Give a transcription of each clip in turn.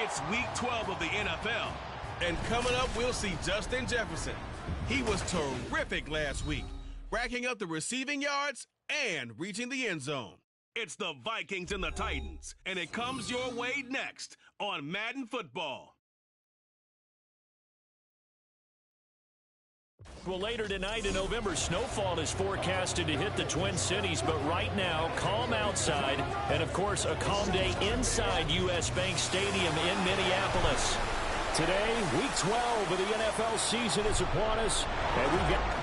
It's Week 12 of the NFL. And coming up, we'll see Justin Jefferson. He was terrific last week, racking up the receiving yards and reaching the end zone. It's the Vikings and the Titans, and it comes your way next on Madden Football. Well, later tonight in November, snowfall is forecasted to hit the Twin Cities, but right now, calm outside, and of course, a calm day inside U.S. Bank Stadium in Minneapolis. Today, Week 12 of the NFL season is upon us, and we've got...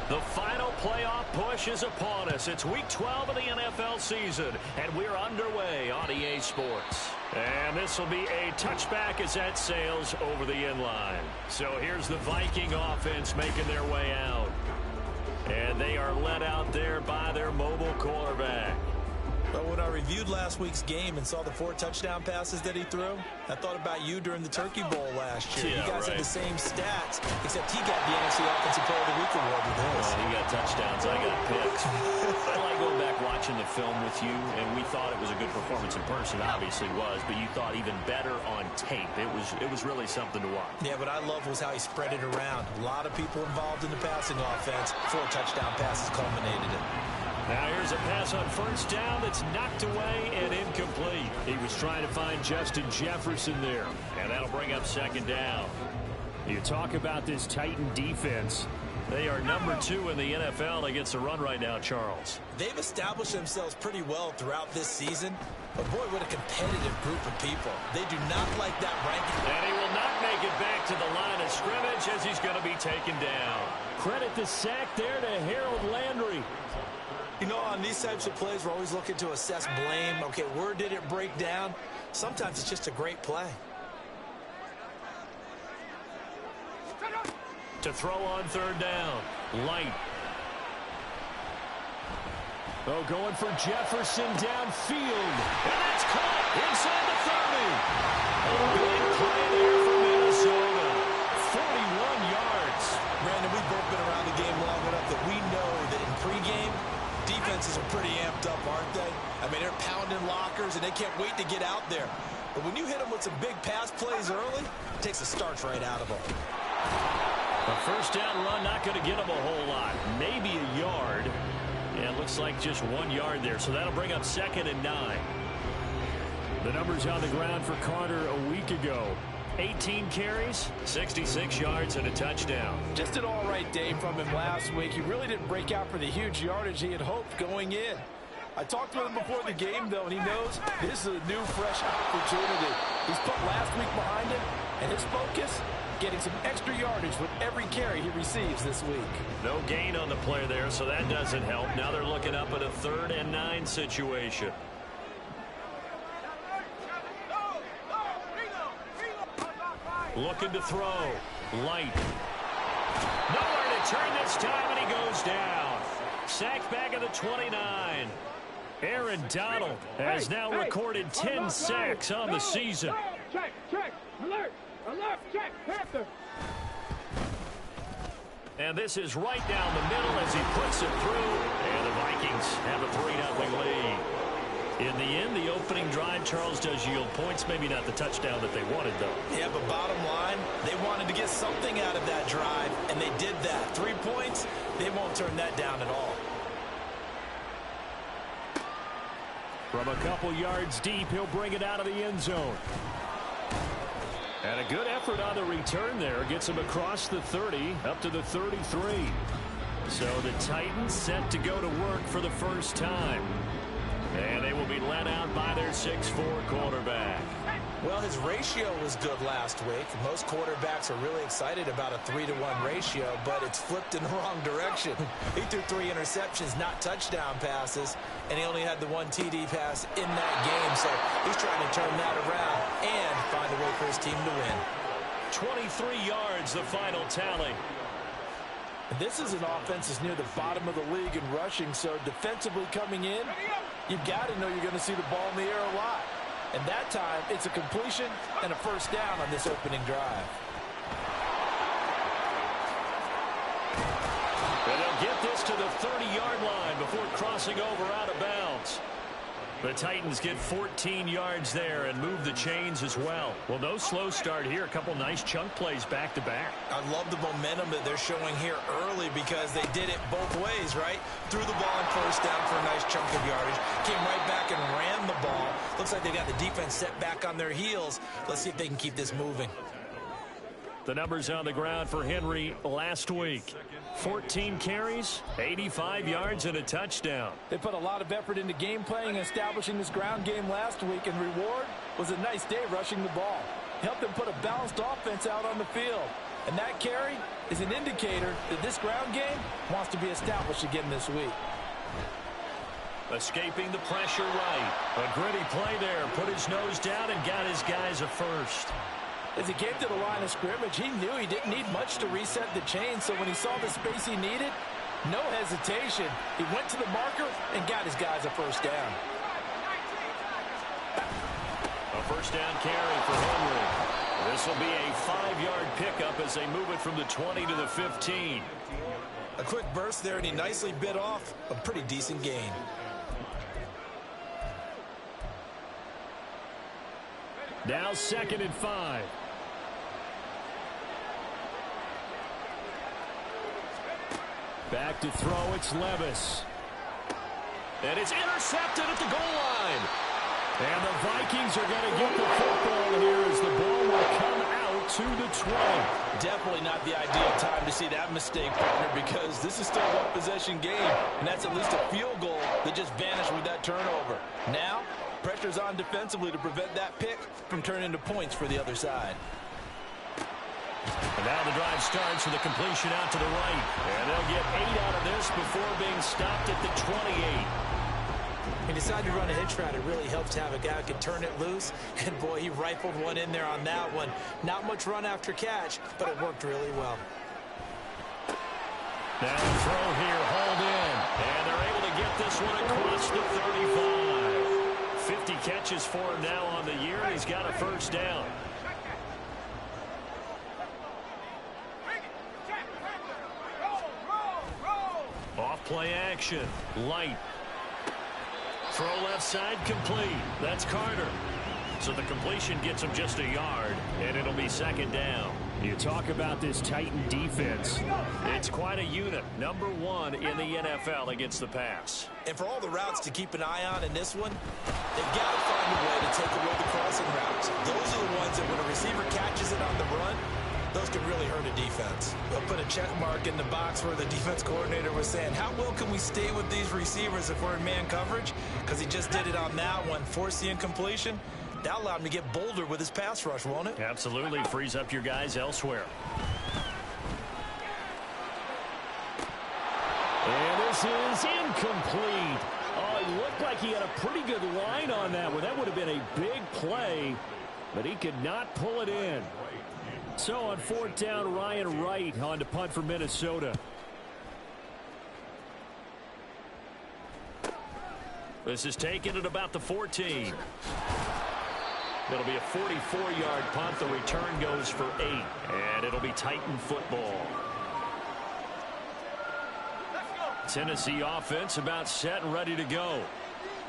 The final playoff push is upon us. It's Week 12 of the NFL season, and we're underway on EA Sports. And this will be a touchback as that sails over the inline. So here's the Viking offense making their way out. And they are led out there by their mobile quarterback. But when I reviewed last week's game and saw the 4 touchdown passes that he threw, I thought about you during the Turkey Bowl last year. Yeah, you guys right. had the same stats, except he got the NFC Offensive Player of the Week award with his. Well, he got touchdowns. I got picks. I like going back watching the film with you, and we thought it was a good performance in person. Obviously was, but you thought even better on tape. It was really something to watch. Yeah, what I loved was how he spread it around. A lot of people involved in the passing offense. 4 touchdown passes culminated it. Now here's a pass on first down that's knocked away and incomplete. He was trying to find Justin Jefferson there, and that'll bring up second down. You talk about this Titan defense. They are number 2 in the NFL against the run right now, Charles. They've established themselves pretty well throughout this season, but boy, what a competitive group of people. They do not like that ranking. And he will not make it back to the line of scrimmage as he's going to be taken down. Credit the sack there to Harold Landry. You know, on these types of plays, we're always looking to assess blame. Okay, where did it break down? Sometimes it's just a great play. To throw on third down. Light. Oh, going for Jefferson downfield. And that's caught inside the 30. A big play there for Minnesota. 41 yards. Brandon, we've both been around the game long enough that we know that in pregame, defenses are pretty amped up, aren't they? I mean, they're pounding lockers, and they can't wait to get out there. But when you hit them with some big pass plays early, it takes the starch right out of them. A first down run, not going to get them a whole lot. Maybe a yard. And it looks like just 1 yard there. So that'll bring up 2nd and 9. The numbers on the ground for Carter a week ago. 18 carries, 66 yards, and a touchdown. Just an all-right day from him last week. He really didn't break out for the huge yardage he had hoped going in. I talked with him before the game, though, and he knows this is a new, fresh opportunity. He's put last week behind him, and his focus, getting some extra yardage with every carry he receives this week. No gain on the play there, so that doesn't help. Now they're looking up at a 3rd and 9 situation. Looking to throw. Light. Nowhere to turn this time, and he goes down. Sacked back at the 29. Aaron Donald has now recorded 10 sacks on the season. Check, alert, check, Panther. And this is right down the middle as he puts it through. And the Vikings have a 3-0 lead. In the end, the opening drive, Charles, does yield points. Maybe not the touchdown that they wanted, though. Yeah, but bottom line, they wanted to get something out of that drive, and they did that. 3 points, they won't turn that down at all. From a couple yards deep, he'll bring it out of the end zone. And a good effort on the return there. Gets him across the 30, up to the 33. So the Titans set to go to work for the first time. And they will be led out by their 6'4" quarterback. Well, his ratio was good last week. Most quarterbacks are really excited about a 3-to-1 ratio, but it's flipped in the wrong direction. He threw 3 interceptions, not touchdown passes, and he only had the 1 TD pass in that game. So he's trying to turn that around and find a way for his team to win. 23 yards, the final tally. And this is an offense that's near the bottom of the league in rushing, so defensively coming in, you've got to know you're going to see the ball in the air a lot. And that time, it's a completion and a first down on this opening drive. will get this to the 30-yard line before crossing over out of bounds. The Titans get 14 yards there and move the chains as well. Well, no slow start here. A couple nice chunk plays back-to-back. I love the momentum that they're showing here early because they did it both ways, right? Threw the ball on first down for a nice chunk of yardage. Came right back and ran the ball. Looks like they got the defense set back on their heels. Let's see if they can keep this moving. The numbers on the ground for Henry last week. 14 carries, 85 yards, and a touchdown. They put a lot of effort into game playing and establishing this ground game last week, and reward was a nice day rushing the ball. Helped them put a balanced offense out on the field. And that carry is an indicator that this ground game wants to be established again this week. Escaping the pressure right. A gritty play there. Put his nose down and got his guys a first. As he came to the line of scrimmage, he knew he didn't need much to reset the chain, so when he saw the space he needed, no hesitation. He went to the marker and got his guys a first down. A first down carry for Henry. This will be a 5-yard pickup as they move it from the 20 to the 15. A quick burst there, and he nicely bit off a pretty decent gain. Now 2nd and 5. Back to throw, it's Levis. And it's intercepted at the goal line. And the Vikings are going to get the football here as the ball will come out to the 20. Definitely not the ideal time to see that mistake, partner, because this is still a one-possession game, and that's at least a field goal that just vanished with that turnover. Now, pressure's on defensively to prevent that pick from turning into points for the other side. And now the drive starts with a completion out to the right. And they'll get 8 out of this before being stopped at the 28. He decided to run a hitch route. It really helps to have a guy who can turn it loose. And, boy, he rifled one in there on that one. Not much run after catch, but it worked really well. Now the throw here, hauled in. And they're able to get this one across the 35. 50 catches for him now on the year. He's got a first down. Off play action. Light. Throw left side complete. That's Carter. So the completion gets him just a yard, and it'll be 2nd down. You talk about this Titan defense. It's quite a unit. Number 1 in the NFL against the pass. And for all the routes to keep an eye on in this one, they've got to find a way to take away the crossing routes. Those are the ones that when a receiver catches it on the run, those can really hurt a defense. They'll put a check mark in the box where the defense coordinator was saying, how well can we stay with these receivers if we're in man coverage? Because he just did it on that one, forced the incompletion. That allowed him to get bolder with his pass rush, won't it? Absolutely. Frees up your guys elsewhere. And this is incomplete. Oh, it looked like he had a pretty good line on that one. That would have been a big play, but he could not pull it in. So on 4th down, Ryan Wright on to punt for Minnesota. This is taken at about the 14. It'll be a 44-yard punt. The return goes for 8, and it'll be Titan football. Tennessee offense about set and ready to go.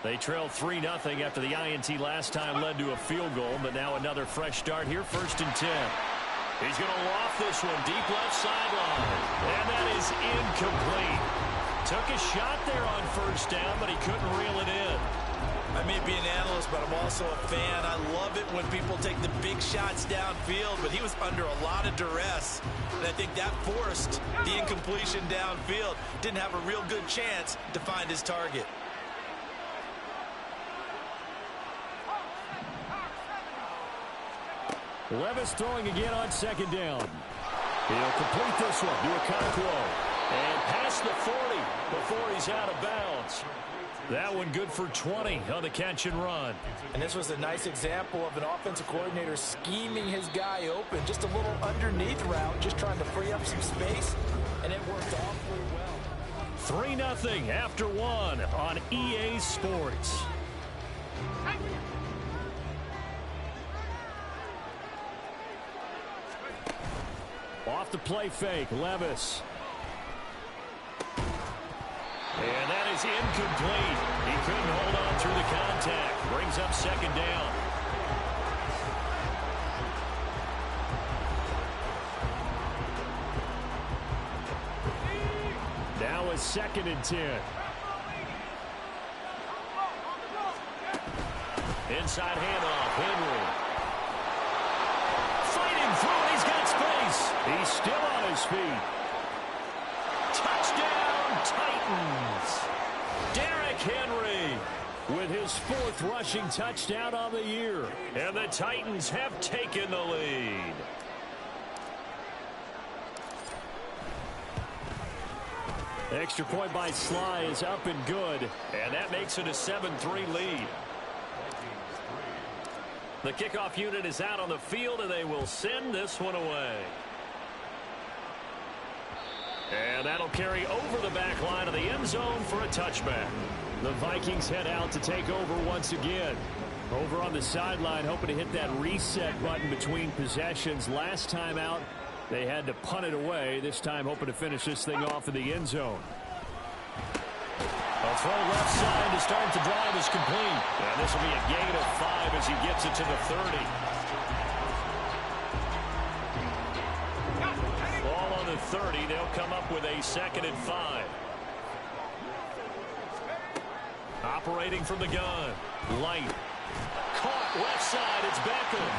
They trailed 3-0 after the INT last time led to a field goal, but now another fresh start here, 1st and 10. He's going to loft this one deep left sideline, and that is incomplete. Took a shot there on 1st down, but he couldn't reel it in. I may be an analyst, but I'm also a fan. I love it when people take the big shots downfield, but he was under a lot of duress, and I think that forced the incompletion downfield. Didn't have a real good chance to find his target. Levis throwing again on 2nd down. He'll complete this one to Okonkwo. And past the 40 before he's out of bounds. That one good for 20 on the catch and run. And this was a nice example of an offensive coordinator scheming his guy open. Just a little underneath route, just trying to free up some space, and it worked awfully well. 3-0 after 1 on EA Sports. Off the play fake, Levis. And that is incomplete. He couldn't hold on through the contact. Brings up second down. Now a 2nd and 10. Inside handoff, Henry. Fighting through it, he's got space. He's still on his feet. Touchdown, Titans. Derrick Henry with his 4th rushing touchdown on the year. And the Titans have taken the lead. Extra point by Sly is up and good. And that makes it a 7-3 lead. The kickoff unit is out on the field, and they will send this one away. And that'll carry over the back line of the end zone for a touchback. The Vikings head out to take over once again. Over on the sideline, hoping to hit that reset button between possessions. Last time out, they had to punt it away. This time, hoping to finish this thing off in the end zone. A throw left side to start the drive is complete. And this will be a gain of 5 as he gets it to the 30. Ball on the 30. They'll come up with a 2nd and 5. Operating from the gun. Light. Caught left side. It's Beckham.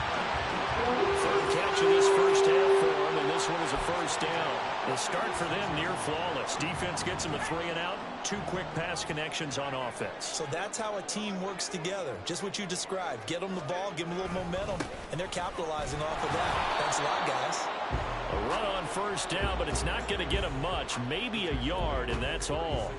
3rd catch of this first half for him, and this one is a 1st down. The start for them near flawless. Defense gets them a 3 and out. 2 quick pass connections on offense. So that's how a team works together. Just what you described. Get them the ball, give them a little momentum, and they're capitalizing off of that. Thanks a lot, guys. A run on 1st down, but it's not going to get them much. Maybe a yard, and that's all.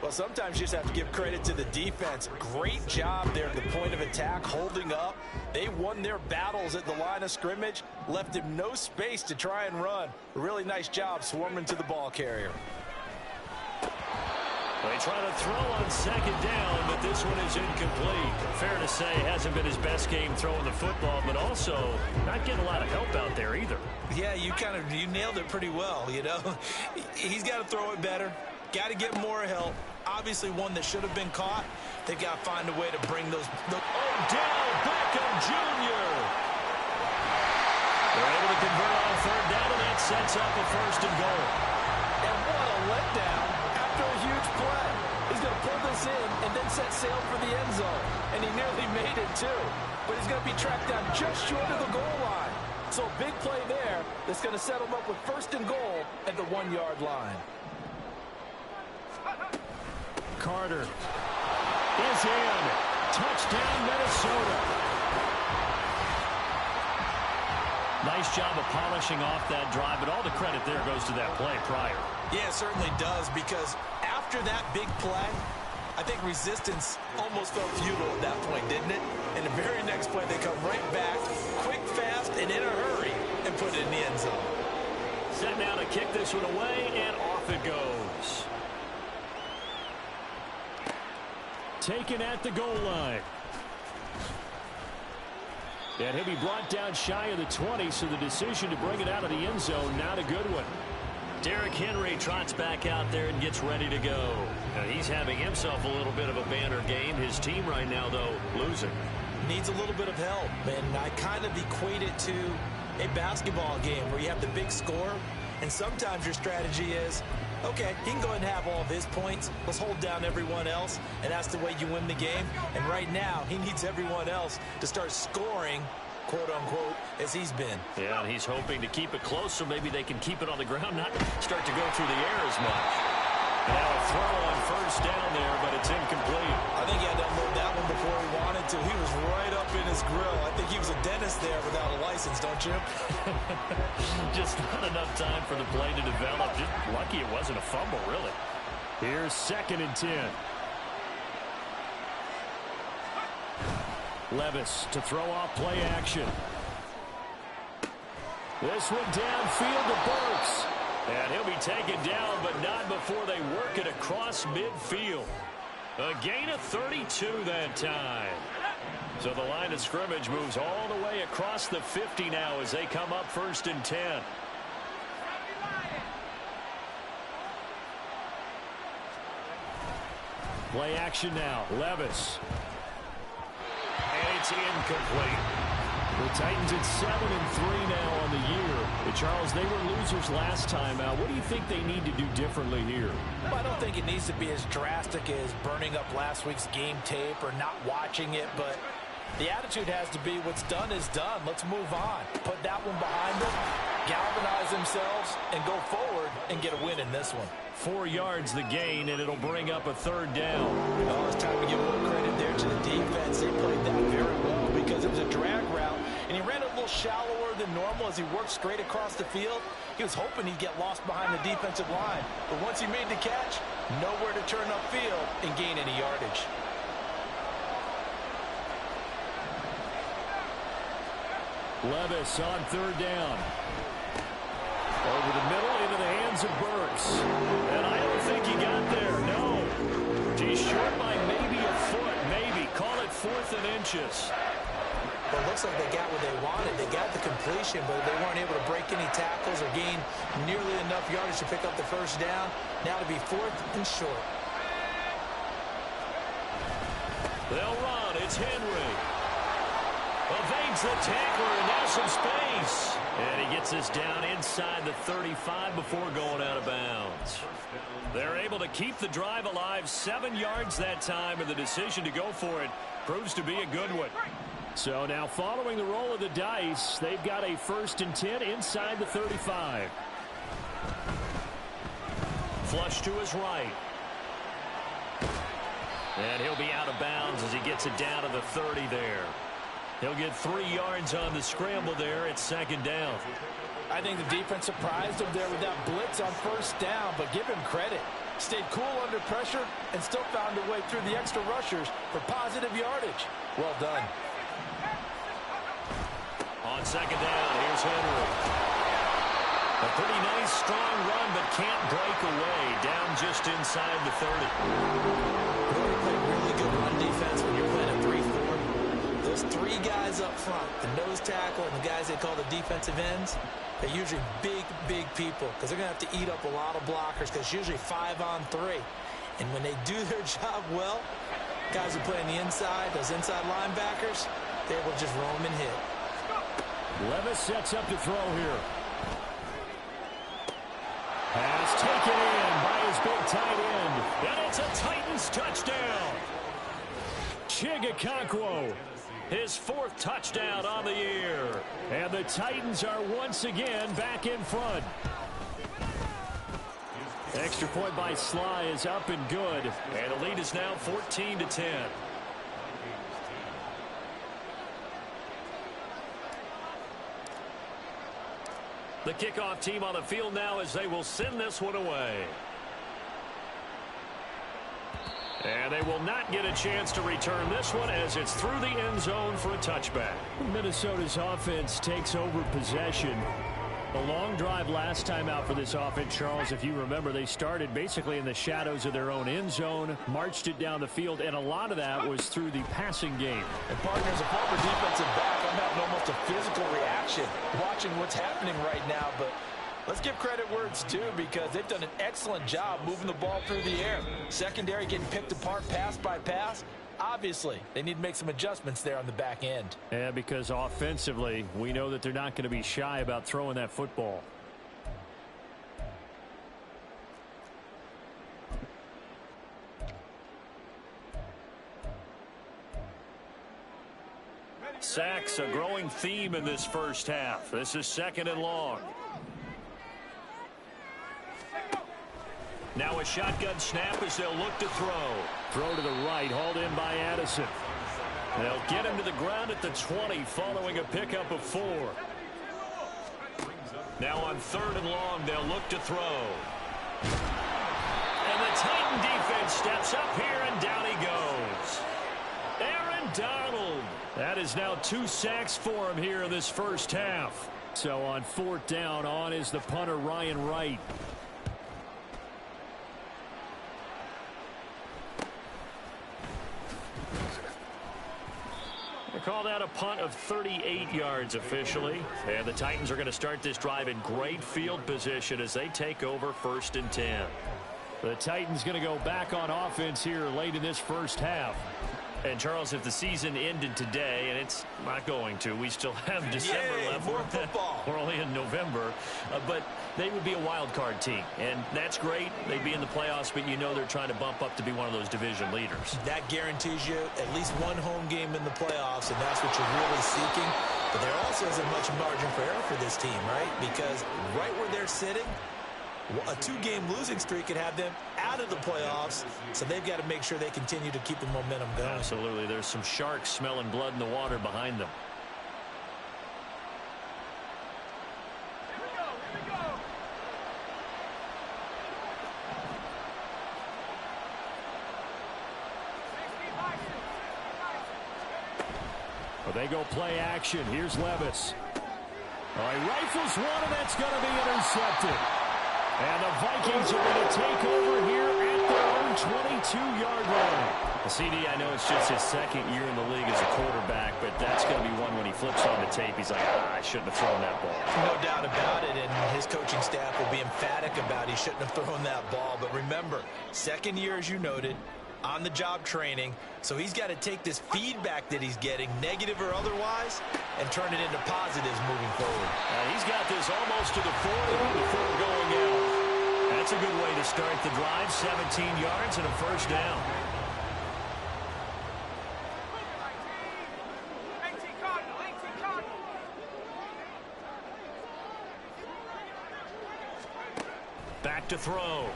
Well, sometimes you just have to give credit to the defense. Great job there at the point of attack, holding up. They won their battles at the line of scrimmage, left him no space to try and run. A really nice job swarming to the ball carrier. They try to throw on 2nd down, but this one is incomplete. Fair to say, hasn't been his best game throwing the football, but also not getting a lot of help out there either. Yeah, you nailed it pretty well, you know. He's got to throw it better. Got to get more help. Obviously one that should have been caught. They've got to find a way to bring those. Odell Beckham Jr. They're able to convert on 3rd down, and that sets up a 1st and goal. And what a letdown after a huge play. He's going to pull this in and then set sail for the end zone. And he nearly made it too. But he's going to be tracked down just short of the goal line. So a big play there that's going to set him up with 1st and goal at the 1-yard line. Carter is in. Touchdown, Minnesota. Nice job of polishing off that drive, but all the credit there goes to that play prior. Yeah, it certainly does, because after that big play, I think resistance almost felt futile at that point, didn't it? And the very next play, they come right back, quick, fast, and in a hurry, and put it in the end zone. Set now to kick this one away, and off it goes. Taken at the goal line. And he'll be brought down shy of the 20, so the decision to bring it out of the end zone, not a good one. Derrick Henry trots back out there and gets ready to go. Now he's having himself a little bit of a banner game. His team right now, though, losing. Needs a little bit of help, and I kind of equate it to a basketball game where you have the big score, and sometimes your strategy is, okay, he can go ahead and have all of his points. Let's hold down everyone else, and that's the way you win the game. And right now, he needs everyone else to start scoring, quote-unquote, as he's been. Yeah, and he's hoping to keep it close so maybe they can keep it on the ground, not start to go through the air as much. Now a throw on 1st down there, but it's incomplete. I think he had to unload that one before he wanted to. He was right up in his grill. I think he was a dentist there without a license, don't you? Just not enough time for the play to develop. Just lucky it wasn't a fumble, really. Here's 2nd and 10. Levis to throw off play action. This one downfield to Burks. And he'll be taken down, but not before they work it across midfield. A gain of 32 that time. So the line of scrimmage moves all the way across the 50 now as they come up 1st and 10. Play action now. Levis. And it's incomplete. The Titans at 7-3 now on the year. But Charles, they were losers last time out. What do you think they need to do differently here? Well, I don't think it needs to be as drastic as burning up last week's game tape or not watching it, but the attitude has to be what's done is done. Let's move on. Put that one behind them, galvanize themselves, and go forward and get a win in this one. 4 yards the gain, and it'll bring up a 3rd down. Oh, it's time to give a little credit there to the defense. They played that very well because it was a drag route, and he ran a little shallower than normal as he worked straight across the field. He was hoping he'd get lost behind the defensive line, but once he made the catch, nowhere to turn upfield and gain any yardage. Levis on 3rd down. Over the middle into the hands of Burks. And I don't think he got there. No. He's short by maybe a foot. Maybe. Call it 4th and inches. Well, it looks like they got what they wanted. They got the completion, but they weren't able to break any tackles or gain nearly enough yardage to pick up the 1st down. Now to be 4th and short. They'll run. It's Henry. Evades the tackler, and now some space. And he gets this down inside the 35 before going out of bounds. They're able to keep the drive alive, 7 yards that time, and the decision to go for it proves to be a good one. So now following the roll of the dice, they've got a 1st and 10 inside the 35. Flush to his right. And he'll be out of bounds as he gets it down to the 30 there. He'll get 3 yards on the scramble there. It's 2nd down. I think the defense surprised him there with that blitz on 1st down, but give him credit. Stayed cool under pressure and still found a way through the extra rushers for positive yardage. Well done. On 2nd down, here's Henry. A pretty nice, strong run, but can't break away. Down just inside the 30. Really played really good run defense when you're playing a 3-4. Those 3 guys up front, the nose tackle and the guys they call the defensive ends, they're usually big, big people because they're going to have to eat up a lot of blockers because it's usually 5-on-3. And when they do their job well, guys who play on the inside, those inside linebackers, they're able to just roam and hit. Levis sets up to throw here. Pass taken in by his big tight end. And it's a Titans touchdown. Chigakonkwo. His 4th touchdown on the year. And the Titans are once again back in front. Extra point by Sly is up and good. And the lead is now 14-10. The kickoff team on the field now as they will send this one away. And they will not get a chance to return this one as it's through the end zone for a touchback. Minnesota's offense takes over possession. A long drive last time out for this offense, Charles. If you remember, they started basically in the shadows of their own end zone, marched it down the field, and a lot of that was through the passing game. And partners, a former defensive back, I'm having almost a physical reaction watching what's happening right now, but let's give credit where it's due because they've done an excellent job moving the ball through the air. Secondary getting picked apart pass by pass. Obviously, they need to make some adjustments there on the back end. Yeah, because offensively, we know that they're not going to be shy about throwing that football. Sacks, a growing theme in this first half. This is 2nd and long. Now a shotgun snap as they'll look to throw. Throw to the right, hauled in by Addison. They'll get him to the ground at the 20 following a pickup of 4. Now on 3rd and long, they'll look to throw. And the Titan defense steps up here, and down he goes. Aaron Donald. That is now 2 sacks for him here in this first half. So on 4th down, on is the punter, Ryan Wright. They call that a punt of 38 yards officially. And the Titans are going to start this drive in great field position as they take over 1st and 10. The Titans going to go back on offense here late in this first half. And, Charles, if the season ended today, and it's not going to, we still have December left. More football. We're only in November. But they would be a wild card team. And that's great. They'd be in the playoffs, but you know they're trying to bump up to be one of those division leaders. That guarantees you at least one home game in the playoffs, and that's what you're really seeking. But there also isn't much margin for error for this team, right? Because right where they're sitting, a 2-game losing streak could have them out of the playoffs, so they've got to make sure they continue to keep the momentum going. Absolutely. There's some sharks smelling blood in the water behind them. Here we go. Well, they go play action. Here's Levis. All right, rifles one, and that's going to be intercepted. And the Vikings are going to take over here at their own 22-yard line. CD, I know it's just his second year in the league as a quarterback, but that's going to be one when he flips on the tape. He's like, I shouldn't have thrown that ball. No doubt about it, and his coaching staff will be emphatic about he shouldn't have thrown that ball. But remember, second year, as you noted, on-the-job training, so he's got to take this feedback that he's getting, negative or otherwise, and turn it into positives moving forward. He's got this almost to the 40 before going out. That's a good way to start the drive. 17 yards and a first down. Back to throw.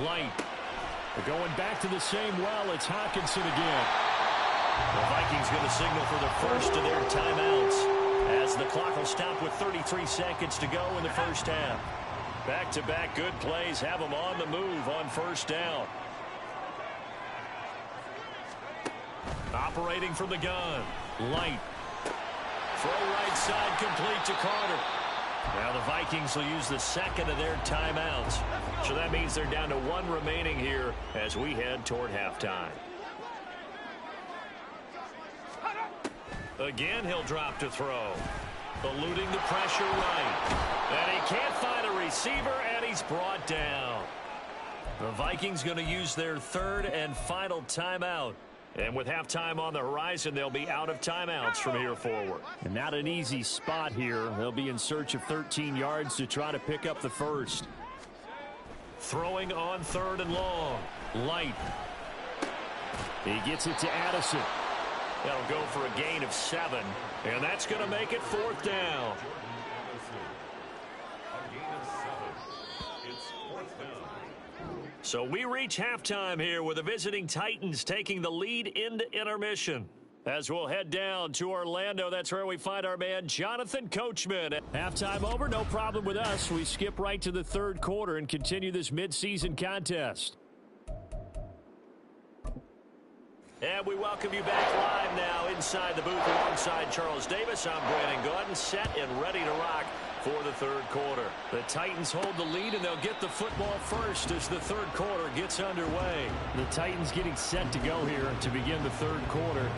Light. They're going back to the same well. It's Hawkinson again. The Vikings going to signal for the first of their timeouts as the clock will stop with 33 seconds to go in the first half. Back-to-back good plays have them on the move on first down. Operating from the gun. Light. Throw right side complete to Carter. Now the Vikings will use the second of their timeouts. So that means they're down to one remaining here as we head toward halftime. Again, he'll drop to throw. Eluding the pressure right. And he can't find a receiver, and he's brought down. The Vikings going to use their third and final timeout. And with halftime on the horizon, they'll be out of timeouts from here forward. And not an easy spot here. They'll be in search of 13 yards to try to pick up the first. Throwing on third and long. Light. He gets it to Addison. That'll go for a gain of 7. And that's going to make it fourth down. So we reach halftime here with the visiting Titans taking the lead into intermission. As we'll head down to Orlando, that's where we find our man Jonathan Coachman. Halftime over, no problem with us. We skip right to the third quarter and continue this midseason contest. And we welcome you back live now inside the booth alongside Charles Davis. I'm Brandon Gordon, set and ready to rock for the third quarter. The Titans hold the lead, and they'll get the football first as the third quarter gets underway. The Titans getting set to go here to begin the third quarter.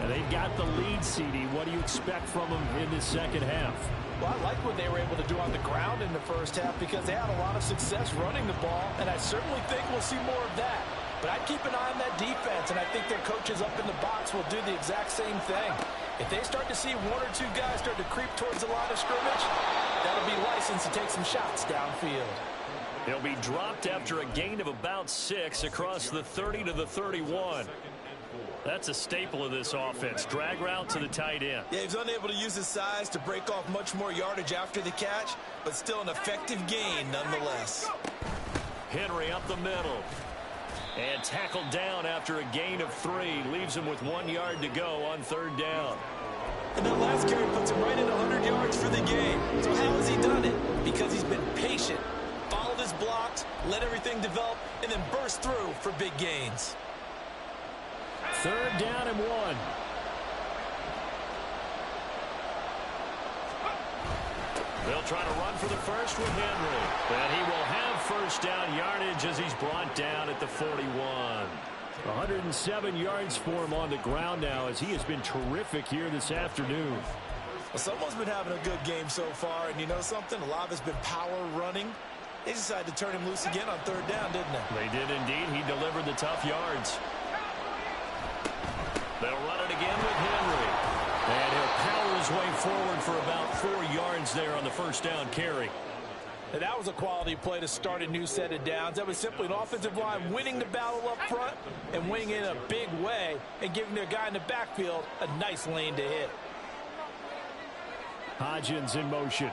And they've got the lead, CD. What do you expect from them in this second half? Well, I like what they were able to do on the ground in the first half because they had a lot of success running the ball, and I certainly think we'll see more of that. But I'd keep an eye on that defense, and I think their coaches up in the box will do the exact same thing. If they start to see one or two guys start to creep towards the line of scrimmage, that'll be licensed to take some shots downfield. He'll be dropped after a gain of about 6 across the 30 to the 31. That's a staple of this offense. Drag route to the tight end. Yeah, he's unable to use his size to break off much more yardage after the catch, but still an effective gain nonetheless. Henry up the middle. And tackled down after a gain of 3. Leaves him with 1 yard to go on third down. And that last carry puts him right at 100 yards for the game. So how has he done it? Because he's been patient, followed his blocks, let everything develop, and then burst through for big gains. Third down and 1. They'll try to run for the first with Henry. And he will have first down yardage as he's brought down at the 41. 107 yards for him on the ground now as he has been terrific here this afternoon. Well, someone's been having a good game so far, and you know something? A lot of it's been power running. They decided to turn him loose again on third down, didn't they? They did indeed. He delivered the tough yards. They'll run it again with Henry. And he'll power his way forward for about 4 yards there on the first down carry. And that was a quality play to start a new set of downs. That was simply an offensive line winning the battle up front and winning in a big way and giving their guy in the backfield a nice lane to hit. Hodgins in motion.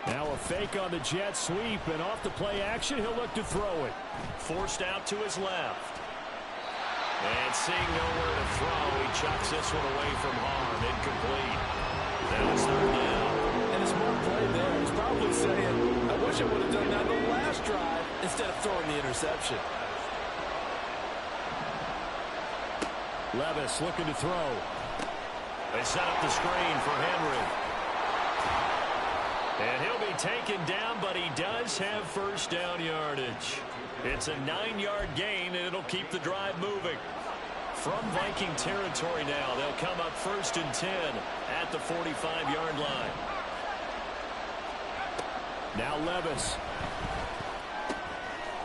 Now a fake on the jet sweep, and off the play action, he'll look to throw it. Forced out to his left. And seeing nowhere to throw, he chucks this one away from harm. Incomplete. Now it's third down. And a smart play there. He's probably saying, I wish I would have done that the last drive instead of throwing the interception. Levis looking to throw. They set up the screen for Henry. And he'll be taken down, but he does have first down yardage. It's a 9-yard gain, and it'll keep the drive moving. From Viking territory now, they'll come up 1st and 10 at the 45-yard line. Now Levis.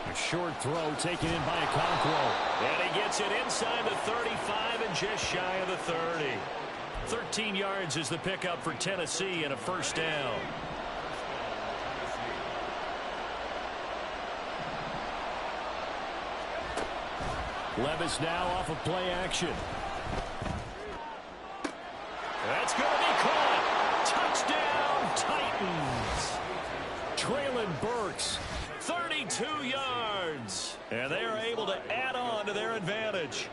A short throw taken in by Okonkwo. And he gets it inside the 35 and just shy of the 30. 13 yards is the pickup for Tennessee and a first down. Levis now off of play action. That's going to be caught. Touchdown, Titans. Traylon Burks, 32 yards. And they are able to add on to their advantage.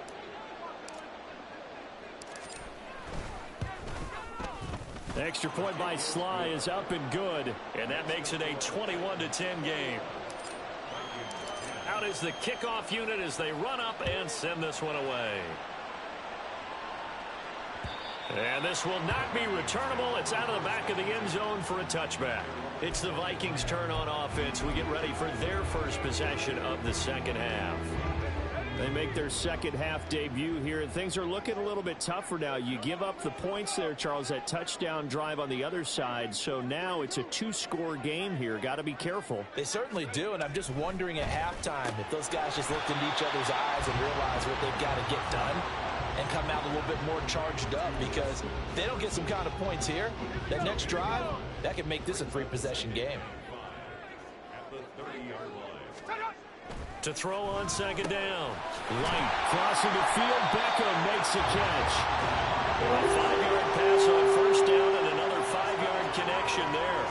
The extra point by Sly is up and good. And that makes it a 21-10 game. Out is the kickoff unit as they run up and send this one away. And this will not be returnable. It's out of the back of the end zone for a touchback. It's the Vikings' turn on offense. We get ready for their first possession of the second half. They make their second half debut here, and things are looking a little bit tougher now. You give up the points there, Charles, that touchdown drive on the other side. So now it's a 2-score game here. Got to be careful. They certainly do, and I'm just wondering at halftime if those guys just looked into each other's eyes and realized what they've got to get done and come out a little bit more charged up, because if they don't get some kind of points here, that next drive, that could make this a 3-possession game. To throw on second down. Light crossing the field. Beckham makes a catch. A 5-yard pass on first down and another 5-yard connection there.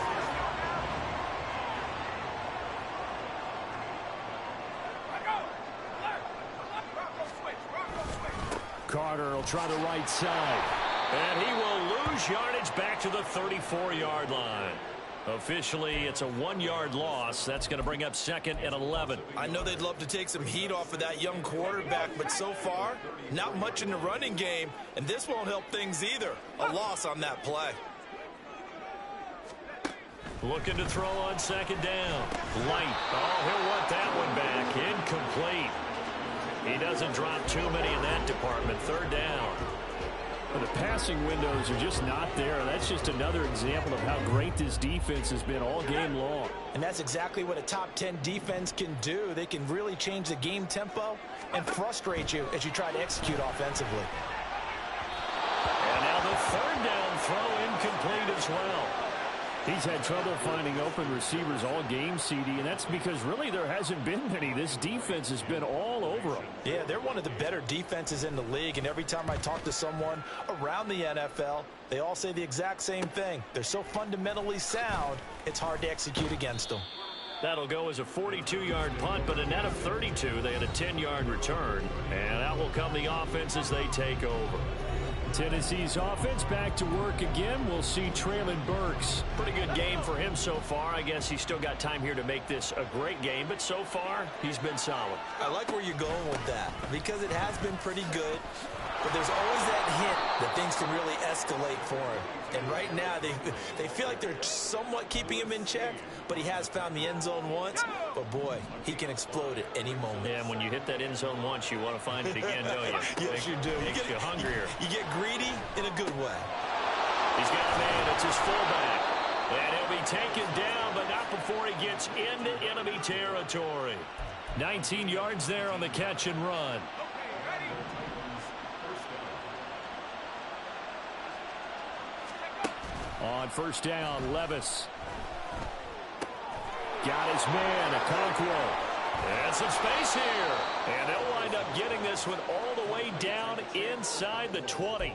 Carter will try the right side. And he will lose yardage back to the 34-yard line. Officially, it's a 1-yard loss. That's going to bring up 2nd and 11. I know they'd love to take some heat off of that young quarterback, but so far, not much in the running game, and this won't help things either. A loss on that play. Looking to throw on second down. Light. Oh, he'll want that one back. Incomplete. He doesn't drop too many in that department. Third down. The passing windows are just not there. That's just another example of how great this defense has been all game long. And that's exactly what a top 10 defense can do. They can really change the game tempo and frustrate you as you try to execute offensively. And now the third down throw incomplete as well. He's had trouble finding open receivers all game, CD, and that's because really there hasn't been many. This defense has been all over them. Yeah, they're one of the better defenses in the league, and every time I talk to someone around the NFL, they all say the exact same thing. They're so fundamentally sound, it's hard to execute against them. That'll go as a 42-yard punt, but a net of 32. They had a 10-yard return, and out will come the offense as they take over. Tennessee's offense back to work again. We'll see Traylon Burks. Pretty good game for him so far. I guess he's still got time here to make this a great game, but so far, he's been solid. I like where you're going with that, because it has been pretty good, but there's always that hint that things can really escalate for him. And right now, they feel like they're somewhat keeping him in check, but he has found the end zone once. But, boy, he can explode at any moment. Yeah, and when you hit that end zone once, you want to find it again, don't you? Yes, you do. Makes you hungrier. You get greedy in a good way. He's got a man. It's his fullback. And he'll be taken down, but not before he gets into enemy territory. 19 yards there on the catch and run. On first down, Levis. Got his man, Okonkwo. And some space here. And they'll wind up getting this one all the way down inside the 20.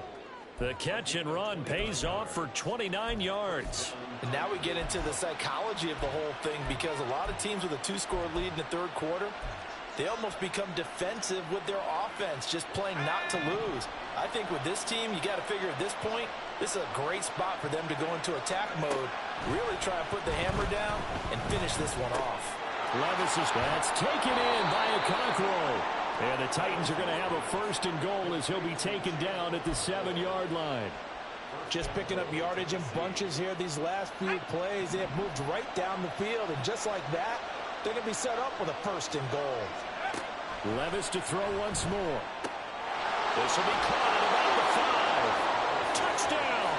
The catch and run pays off for 29 yards. And now we get into the psychology of the whole thing, because a lot of teams with a 2-score lead in the third quarter, they almost become defensive with their offense, just playing not to lose. I think with this team, you got to figure at this point, this is a great spot for them to go into attack mode, really try to put the hammer down and finish this one off. Levis is that's taken in by Okonkwo. And the Titans are going to have a first and goal as he'll be taken down at the 7-yard line. Just picking up yardage in bunches here these last few plays. They have moved right down the field, and just like that, they're going to be set up with a first and goal. Levis to throw once more. This will be caught at about the 5. Touchdown!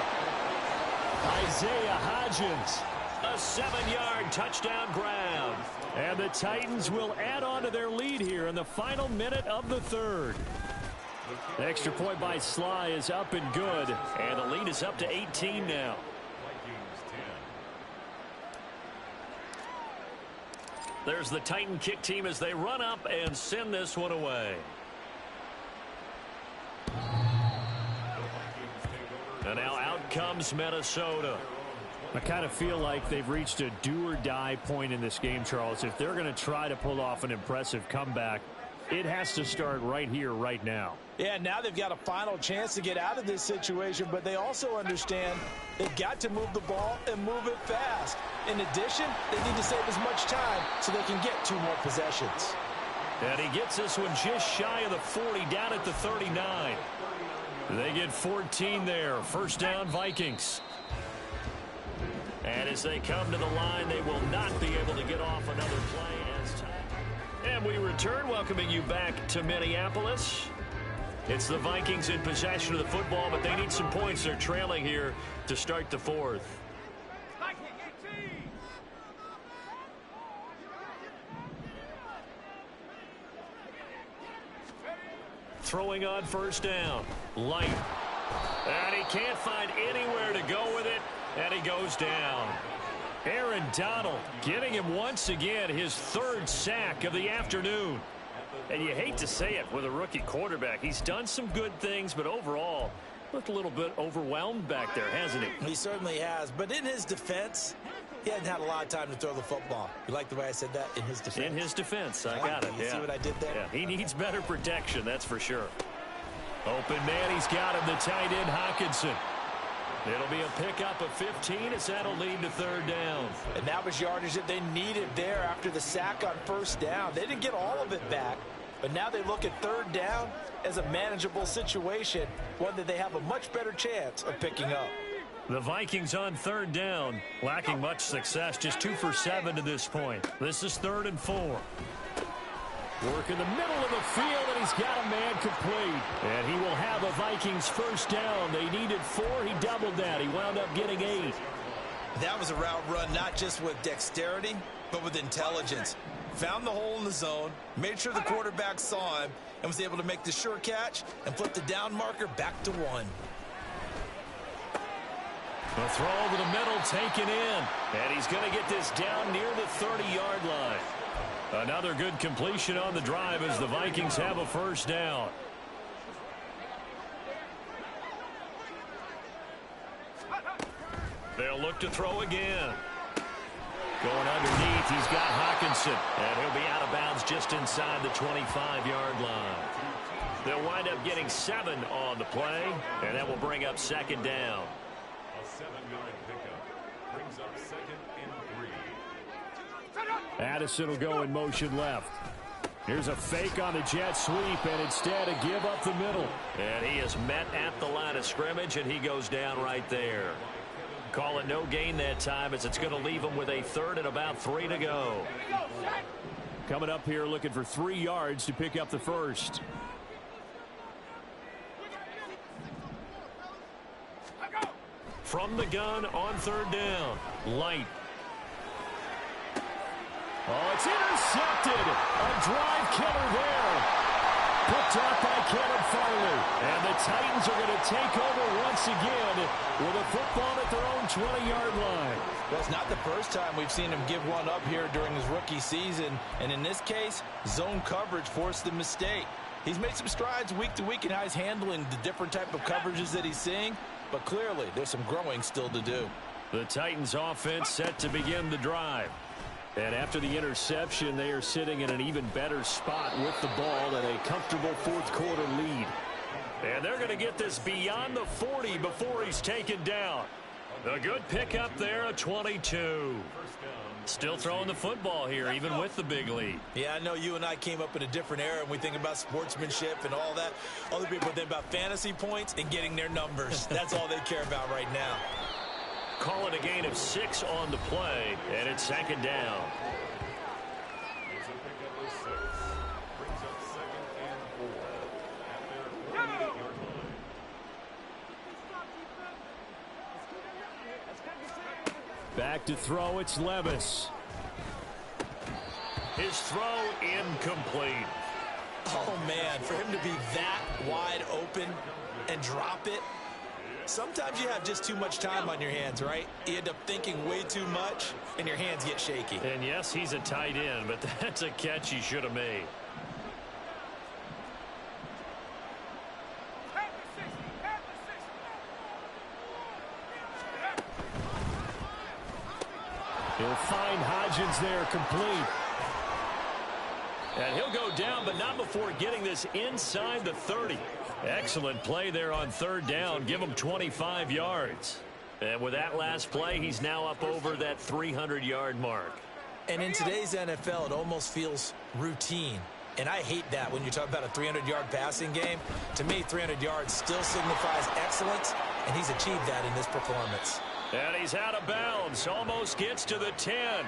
Isaiah Hodgins. A 7-yard touchdown grab. And the Titans will add on to their lead here in the final minute of the third. The extra point by Sly is up and good. And the lead is up to 18 now. There's the Titan kick team as they run up and send this one away. And now out comes Minnesota. I kind of feel like they've reached a do-or-die point in this game, Charles. If they're going to try to pull off an impressive comeback, it has to start right here, right now. Yeah, now they've got a final chance to get out of this situation, but they also understand they've got to move the ball and move it fast. In addition, they need to save as much time so they can get 2 more possessions. And he gets this one just shy of the 40, down at the 39. They get 14 there. First down, Vikings. And as they come to the line, they will not be able to get off another play as time. And we return, welcoming you back to Minneapolis. It's the Vikings in possession of the football, but they need some points. They're trailing here to start the fourth. Throwing on first down. Light. And he can't find anywhere to go with it. And he goes down. Aaron Donald getting him once again his 3rd sack of the afternoon. And you hate to say it with a rookie quarterback. He's done some good things, but overall looked a little bit overwhelmed back there, hasn't he? He certainly has. But in his defense, he hadn't had a lot of time to throw the football. You like the way I said that? In his defense. In his defense. I got it. You see what I did there? Yeah, he needs better protection, that's for sure. Open man, he's got him, the tight end, Hockenson. It'll be a pickup of 15 as that'll lead to 3rd down. And that was yardage that they needed there after the sack on first down. They didn't get all of it back, but now they look at 3rd down as a manageable situation, one that they have a much better chance of picking up. The Vikings on 3rd down, lacking much success, just 2 for 7 to this point. This is 3rd and 4. Work in the middle of the field, and he's got a man complete. And he will have a Vikings first down. They needed 4. He doubled that. He wound up getting 8. That was a route run not just with dexterity, but with intelligence. Found the hole in the zone, made sure the quarterback saw him, and was able to make the sure catch and flip the down marker back to 1. The throw over the middle taken in. And he's going to get this down near the 30-yard line. Another good completion on the drive as the Vikings have a first down. They'll look to throw again. Going underneath, he's got Hockenson. And he'll be out of bounds just inside the 25-yard line. They'll wind up getting 7 on the play, and that will bring up 2nd down. A 7-yard pickup brings up 2nd and 3. Addison will go in motion left. Here's a fake on the jet sweep, and instead a give up the middle. And he is met at the line of scrimmage, and he goes down right there. Call it no gain that time as it's going to leave him with a 3rd and about 3 to go. Coming up here looking for 3 yards to pick up the first. From the gun on third down. Light. Oh, it's intercepted. A drive killer there. Picked up by Caleb Farley. And the Titans are going to take over once again with a football at their own 20-yard line. Well, it's not the first time we've seen him give one up here during his rookie season. And in this case, zone coverage forced the mistake. He's made some strides week to week in how he's handling the different type of coverages that he's seeing. But clearly, there's some growing still to do. The Titans offense set to begin the drive. And after the interception, they are sitting in an even better spot with the ball and a comfortable fourth quarter lead. And they're going to get this beyond the 40 before he's taken down. A good pickup there, a 22. Still throwing the football here, even with the big lead. Yeah, I know you and I came up in a different era, and we think about sportsmanship and all that. Other people think about fantasy points and getting their numbers. That's all they care about right now. Call it a gain of 6 on the play, and it's second down. It's a pickup of 6. Brings up 2nd and 4 at their 48-yard line. Back to throw, it's Levis. His throw incomplete. Oh, man, for him to be that wide open and drop it. Sometimes you have just too much time on your hands, right? You end up thinking way too much, and your hands get shaky. And yes, he's a tight end, but that's a catch he should have made. He'll find Hodgins there, complete. And he'll go down, but not before getting this inside the 30. Excellent play there on third down. Give him 25 yards. And with that last play, he's now up over that 300-yard mark. And in today's NFL, it almost feels routine. And I hate that when you talk about a 300-yard passing game. To me, 300 yards still signifies excellence, and he's achieved that in this performance. And he's out of bounds. Almost gets to the 10.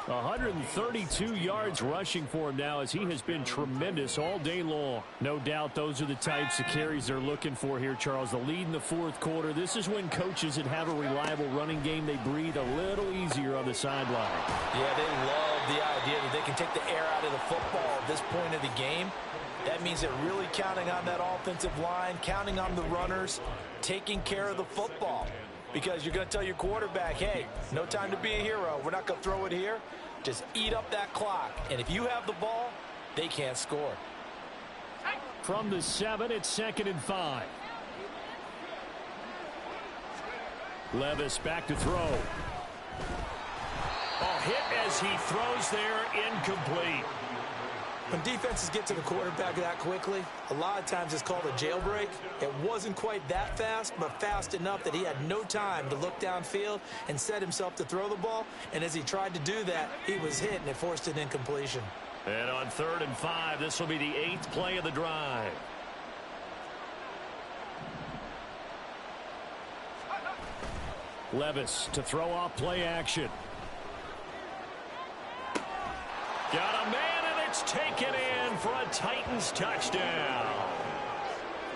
132 yards rushing for him now as he has been tremendous all day long. No doubt those are the types of carries they're looking for here, Charles. The lead in the fourth quarter. This is when coaches that have a reliable running game, they breathe a little easier on the sideline. Yeah, they love the idea that they can take the air out of the football at this point of the game. That means they're really counting on that offensive line, counting on the runners, taking care of the football. Because you're going to tell your quarterback, hey, no time to be a hero. We're not going to throw it here. Just eat up that clock. And if you have the ball, they can't score. From the 7, it's 2nd and 5. Levis back to throw. Oh, hit as he throws there, incomplete. When defenses get to the quarterback that quickly, a lot of times it's called a jailbreak. It wasn't quite that fast, but fast enough that he had no time to look downfield and set himself to throw the ball. And as he tried to do that, he was hit, and it forced an incompletion. And on 3rd and 5, this will be the 8th play of the drive. Levis to throw off play action. Got a man. It's taken in for a Titans touchdown.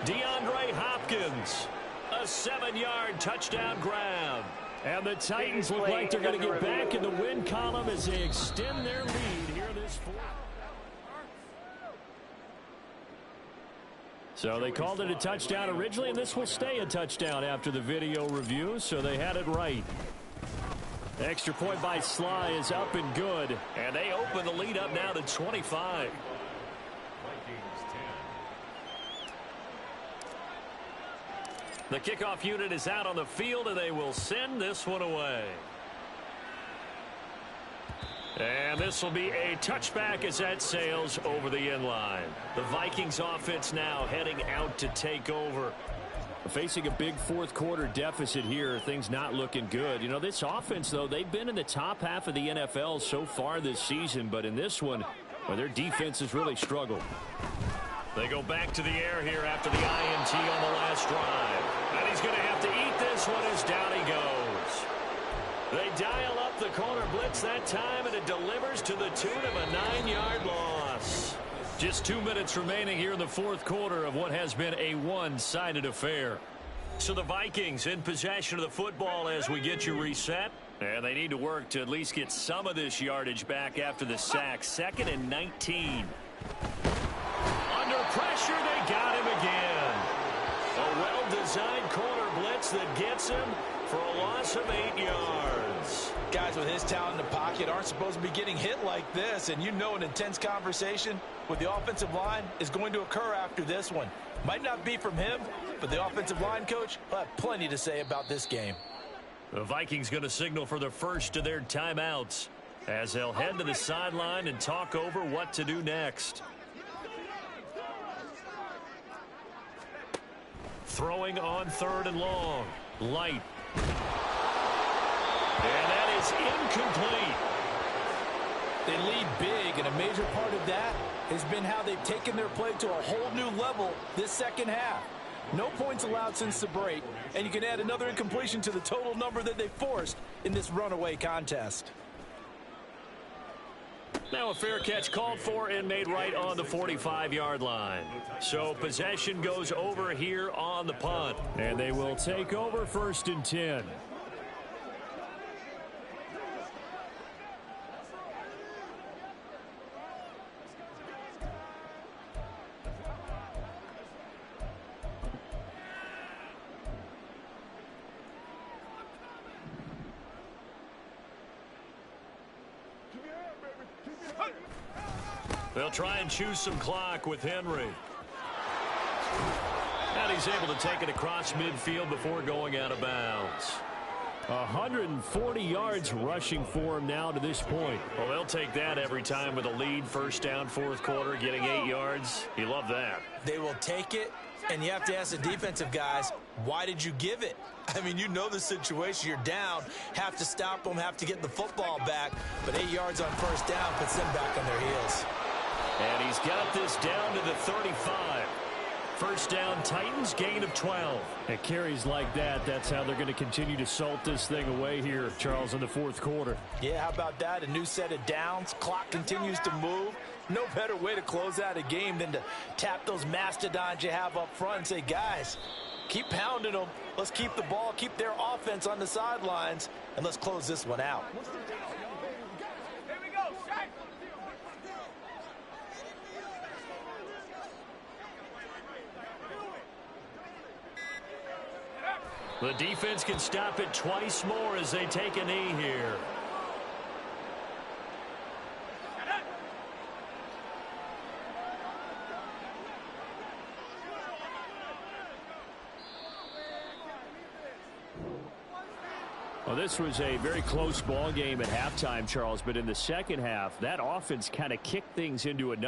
DeAndre Hopkins, a 7-yard touchdown grab. And the Titans look like they're going to get back in the win column as they extend their lead here this fourth. So they called it a touchdown originally, and this will stay a touchdown after the video review, so they had it right. Extra point by Sly is up and good. And they open the lead up now to 25. Vikings 10. The kickoff unit is out on the field, and they will send this one away. And this will be a touchback as that sails over the end line. The Vikings offense now heading out to take over. Facing a big fourth quarter deficit here, things not looking good. You know, this offense, though, they've been in the top half of the NFL so far this season, but in this one, well, their defense has really struggled. They go back to the air here after the INT on the last drive. And he's going to have to eat this one as down he goes. They dial up the corner blitz that time, and it delivers to the tune of a 9-yard loss. Just 2 minutes remaining here in the fourth quarter of what has been a one-sided affair. So the Vikings in possession of the football as we get you reset. And they need to work to at least get some of this yardage back after the sack. 2nd and 19. Under pressure, they got him again. A well-designed corner blitz that gets him for a loss of 8 yards. Guys with his talent in the pocket aren't supposed to be getting hit like this, and you know an intense conversation with the offensive line is going to occur after this one. Might not be from him, but the offensive line coach will have plenty to say about this game. The Vikings going to signal for the first of their timeouts as they'll head to the sideline and talk over what to do next. Throwing on 3rd and long. Light. And that is incomplete. They lead big, and a major part of that has been how they've taken their play to a whole new level this second half. No points allowed since the break, and you can add another incompletion to the total number that they forced in this runaway contest. Now a fair catch called for and made right on the 45-yard line. So possession goes over here on the punt. And they will take over 1st and 10. They'll try and choose some clock with Henry. And he's able to take it across midfield before going out of bounds. 140 yards rushing for him now to this point. Well, they'll take that every time with a lead. 1st down, 4th quarter, getting 8 yards. You love that. They will take it, and you have to ask the defensive guys, why did you give it? I mean, you know the situation. You're down, have to stop them, have to get the football back. But 8 yards on 1st down puts them back on their heels. And he's got this down to the 35. 1st down, Titans, gain of 12. At carries like that, that's how they're going to continue to salt this thing away here, Charles, in the 4th quarter. Yeah, how about that? A new set of downs. Clock continues to move. No better way to close out a game than to tap those mastodons you have up front and say, guys, keep pounding them. Let's keep the ball, keep their offense on the sidelines, and let's close this one out. The defense can stop it twice more as they take a knee here. Well, this was a very close ball game at halftime, Charles, but in the second half, that offense kind of kicked things into another.